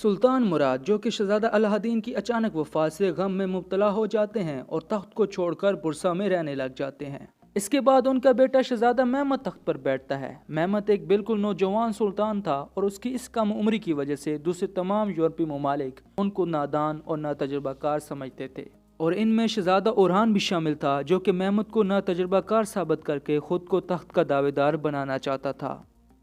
سلطان مراد جو کہ شہزادہ الادین کی اچانک وفات سے غم میں مبتلا ہو جاتے ہیں اور تخت کو چھوڑ کر برسا میں رہنے لگ جاتے ہیں۔ اس کے بعد ان کا بیٹا شہزادہ مہمد تخت پر بیٹھتا ہے۔ مہمد ایک بالکل نوجوان سلطان تھا اور اس کی اس کم عمری کی وجہ سے دوسرے تمام یورپی ممالک ان کو نادان اور ناتجربہ کار سمجھتے تھے، اور ان میں شہزادہ اورہان بھی شامل تھا جو کہ مہمد کو ناتجربہ کار ثابت کر کے خود کو تخت کا دعوے دار بنانا چاہتا تھا۔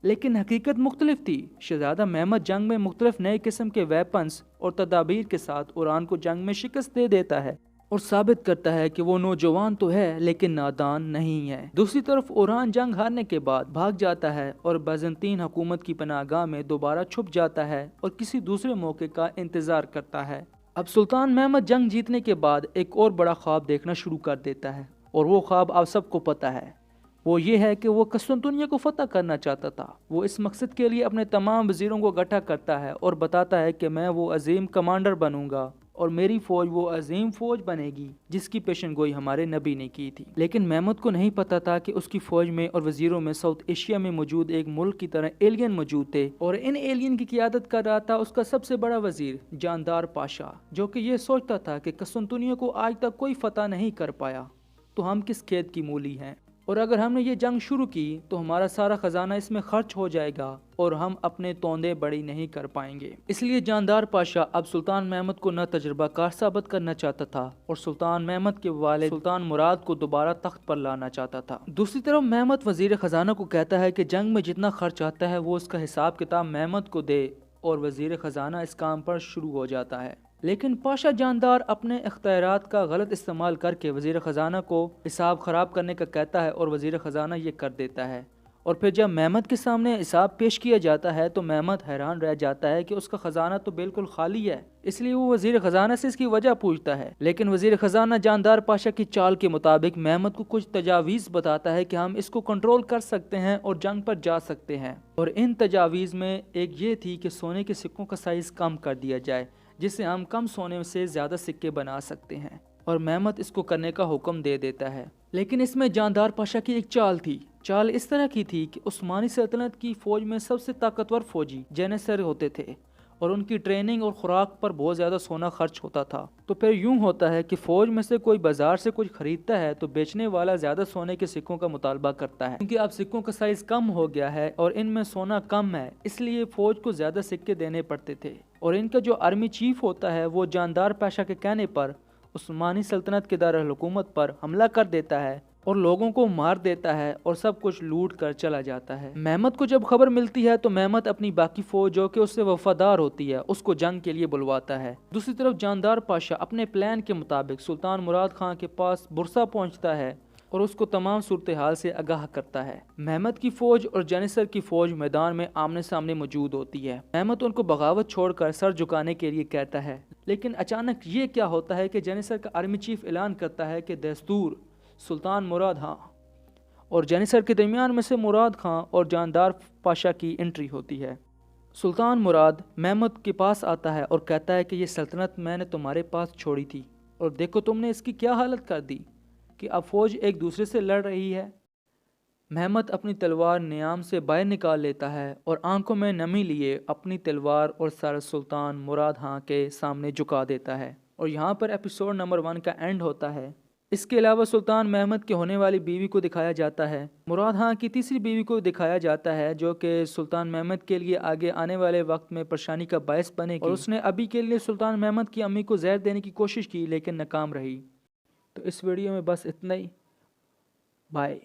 لیکن حقیقت مختلف تھی۔ شہزادہ مہمد جنگ میں مختلف نئے قسم کے ویپنز اور تدابیر کے ساتھ اورہان کو جنگ میں شکست دے دیتا ہے اور ثابت کرتا ہے کہ وہ نوجوان تو ہے لیکن نادان نہیں ہے۔ دوسری طرف اورہان جنگ ہارنے کے بعد بھاگ جاتا ہے اور بیزنطین حکومت کی پناہ گاہ میں دوبارہ چھپ جاتا ہے اور کسی دوسرے موقع کا انتظار کرتا ہے۔ اب سلطان مہمد جنگ جیتنے کے بعد ایک اور بڑا خواب دیکھنا شروع کر دیتا ہے، اور وہ خواب آپ سب کو پتہ ہے۔ وہ یہ ہے کہ وہ قسطنطنیہ کو فتح کرنا چاہتا تھا۔ وہ اس مقصد کے لیے اپنے تمام وزیروں کو اکٹھا کرتا ہے اور بتاتا ہے کہ میں وہ عظیم کمانڈر بنوں گا اور میری فوج وہ عظیم فوج بنے گی جس کی پیشن گوئی ہمارے نبی نے کی تھی۔ لیکن مہمد کو نہیں پتا تھا کہ اس کی فوج میں اور وزیروں میں ساؤتھ ایشیا میں موجود ایک ملک کی طرح ایلین موجود تھے، اور ان ایلین کی قیادت کر رہا تھا اس کا سب سے بڑا وزیر جاندار پاشا، جو کہ یہ سوچتا تھا کہ قسطنطنیہ کو آج تک کوئی فتح نہیں کر پایا تو ہم کس کھیت کی مولی ہیں، اور اگر ہم نے یہ جنگ شروع کی تو ہمارا سارا خزانہ اس میں خرچ ہو جائے گا اور ہم اپنے توندے بڑی نہیں کر پائیں گے۔ اس لیے جاندار پاشا اب سلطان مہمد کو نہ تجربہ کار ثابت کرنا چاہتا تھا اور سلطان مہمد کے والد سلطان مراد کو دوبارہ تخت پر لانا چاہتا تھا۔ دوسری طرف مہمد وزیر خزانہ کو کہتا ہے کہ جنگ میں جتنا خرچ آتا ہے وہ اس کا حساب کتاب مہمد کو دے، اور وزیر خزانہ اس کام پر شروع ہو جاتا ہے۔ لیکن پاشا جاندار اپنے اختیارات کا غلط استعمال کر کے وزیر خزانہ کو حساب خراب کرنے کا کہتا ہے، اور وزیر خزانہ یہ کر دیتا ہے، اور پھر جب مہمد کے سامنے حساب پیش کیا جاتا ہے تو مہمد حیران رہ جاتا ہے کہ اس کا خزانہ تو بالکل خالی ہے۔ اس لیے وہ وزیر خزانہ سے اس کی وجہ پوچھتا ہے، لیکن وزیر خزانہ جاندار پاشا کی چال کے مطابق مہمد کو کچھ تجاویز بتاتا ہے کہ ہم اس کو کنٹرول کر سکتے ہیں اور جنگ پر جا سکتے ہیں، اور ان تجاویز میں ایک یہ تھی کہ سونے کے سکوں کا سائز کم کر دیا جائے جس سے ہم کم سونے سے زیادہ سکے بنا سکتے ہیں، اور مہمد اس کو کرنے کا حکم دے دیتا ہے۔ لیکن اس میں جاندار پاشا کی ایک چال تھی۔ چال اس طرح کی تھی کہ عثمانی سلطنت کی فوج میں سب سے طاقتور فوجی جینیسر ہوتے تھے، اور ان کی ٹریننگ اور خوراک پر بہت زیادہ سونا خرچ ہوتا تھا۔ تو پھر یوں ہوتا ہے کہ فوج میں سے کوئی بازار سے کچھ خریدتا ہے تو بیچنے والا زیادہ سونے کے سکوں کا مطالبہ کرتا ہے، کیونکہ اب سکوں کا سائز کم ہو گیا ہے اور ان میں سونا کم ہے، اس لیے فوج کو زیادہ سکے دینے پڑتے تھے۔ اور ان کا جو آرمی چیف ہوتا ہے وہ جاندار پاشا کے کہنے پر عثمانی سلطنت کے دارالحکومت پر حملہ کر دیتا ہے اور لوگوں کو مار دیتا ہے اور سب کچھ لوٹ کر چلا جاتا ہے۔ مہمد کو جب خبر ملتی ہے تو مہمد اپنی باقی فوج جو کہ اس سے وفادار ہوتی ہے اس کو جنگ کے لیے بلواتا ہے۔ دوسری طرف جاندار پاشا اپنے پلان کے مطابق سلطان مراد خان کے پاس برسا پہنچتا ہے اور اس کو تمام صورتحال سے آگاہ کرتا ہے۔ مہمد کی فوج اور جینیسر کی فوج میدان میں آمنے سامنے موجود ہوتی ہے۔ مہمد ان کو بغاوت چھوڑ کر سر جھکانے کے لیے کہتا ہے، لیکن اچانک یہ کیا ہوتا ہے کہ جینیسر کا آرمی چیف اعلان کرتا ہے کہ دستور سلطان مراد خان اور جینیسر کے درمیان میں سے مراد خان اور جاندار پاشا کی انٹری ہوتی ہے۔ سلطان مراد مہمد کے پاس آتا ہے اور کہتا ہے کہ یہ سلطنت میں نے تمہارے پاس چھوڑی تھی اور دیکھو تم نے اس کی کیا حالت کر دی کہ اب فوج ایک دوسرے سے لڑ رہی ہے۔ مہمد اپنی تلوار نیام سے باہر نکال لیتا ہے اور آنکھوں میں نمی لیے اپنی تلوار اور سر سلطان مراد خان کے سامنے جھکا دیتا ہے، اور یہاں پر ایپیسوڈ نمبر 1 کا اینڈ ہوتا ہے۔ اس کے علاوہ سلطان مہمد کے ہونے والی بیوی کو دکھایا جاتا ہے، مراد خان کی تیسری بیوی کو دکھایا جاتا ہے جو کہ سلطان مہمد کے لیے آگے آنے والے وقت میں پریشانی کا باعث بنے گی، اور اس نے ابھی کے لیے سلطان مہمد کی امی کو زہر دینے کی کوشش کی لیکن ناکام رہی۔ تو اس ویڈیو میں بس اتنا ہی، بائے۔